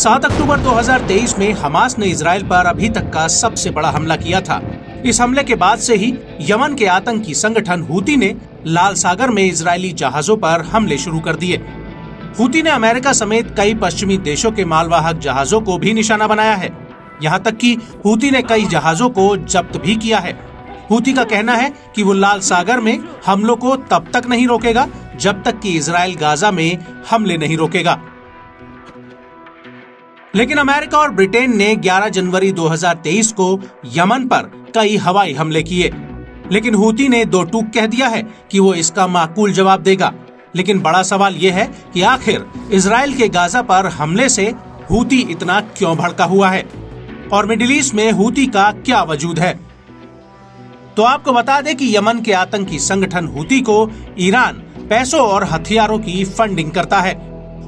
7 अक्टूबर 2023 में हमास ने इजराइल पर अभी तक का सबसे बड़ा हमला किया था। इस हमले के बाद से ही यमन के आतंकी संगठन हूती ने लाल सागर में इजरायली जहाजों पर हमले शुरू कर दिए। हूती ने अमेरिका समेत कई पश्चिमी देशों के मालवाहक जहाजों को भी निशाना बनाया है। यहाँ तक कि हूती ने कई जहाजों को जब्त भी किया है। हूती का कहना है कि वो लाल सागर में हमलों को तब तक नहीं रोकेगा जब तक कि इजराइल गाजा में हमले नहीं रोकेगा। लेकिन अमेरिका और ब्रिटेन ने 11 जनवरी 2023 को यमन पर कई हवाई हमले किए, लेकिन हूती ने दो टूक कह दिया है कि वो इसका माकूल जवाब देगा। लेकिन बड़ा सवाल ये है कि आखिर इजराइल के गाजा पर हमले से हूती इतना क्यों भड़का हुआ है और मिडिल ईस्ट में हूती का क्या वजूद है। तो आपको बता दें कि यमन के आतंकी संगठन हूती को ईरान पैसों और हथियारों की फंडिंग करता है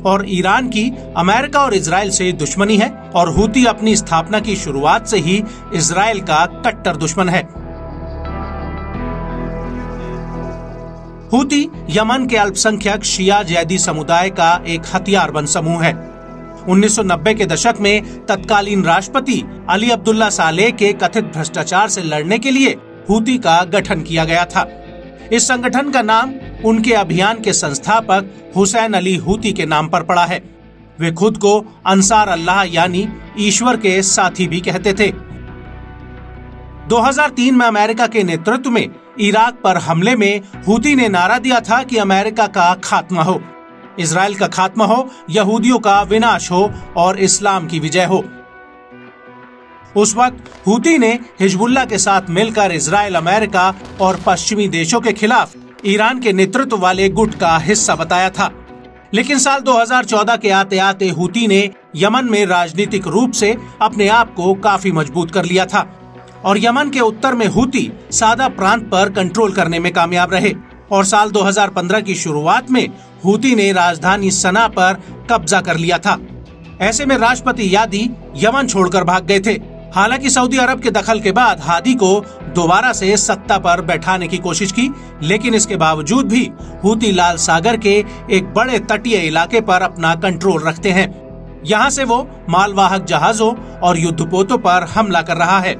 और ईरान की अमेरिका और इजराइल से दुश्मनी है और हूती अपनी स्थापना की शुरुआत से ही इजराइल का कट्टर दुश्मन है। हूती यमन के अल्पसंख्यक शिया जैदी समुदाय का एक हथियारबंद समूह है। 1990 के दशक में तत्कालीन राष्ट्रपति अली अब्दुल्ला सालेह के कथित भ्रष्टाचार से लड़ने के लिए हूती का गठन किया गया था। इस संगठन का नाम उनके अभियान के संस्थापक हुसैन अली हूती के नाम पर पड़ा है। वे खुद को अंसार अल्लाह यानी ईश्वर के साथी भी कहते थे। 2003 में अमेरिका के नेतृत्व में इराक पर हमले में हूती ने नारा दिया था कि अमेरिका का खात्मा हो, इजराइल का खात्मा हो, यहूदियों का विनाश हो और इस्लाम की विजय हो। उस वक्त हूती ने हिजबुल्लाह के साथ मिलकर इजराइल, अमेरिका और पश्चिमी देशों के खिलाफ ईरान के नेतृत्व वाले गुट का हिस्सा बताया था। लेकिन साल 2014 के आते आते हूती ने यमन में राजनीतिक रूप से अपने आप को काफी मजबूत कर लिया था और यमन के उत्तर में हूती सादा प्रांत पर कंट्रोल करने में कामयाब रहे और साल 2015 की शुरुआत में हूती ने राजधानी सना पर कब्जा कर लिया था। ऐसे में राष्ट्रपति यादी यमन छोड़कर भाग गए थे। हालांकि सऊदी अरब के दखल के बाद हादी को दोबारा से सत्ता पर बैठाने की कोशिश की, लेकिन इसके बावजूद भी हूती लाल सागर के एक बड़े तटीय इलाके पर अपना कंट्रोल रखते हैं। यहाँ से वो मालवाहक जहाजों और युद्धपोतों पर हमला कर रहा है।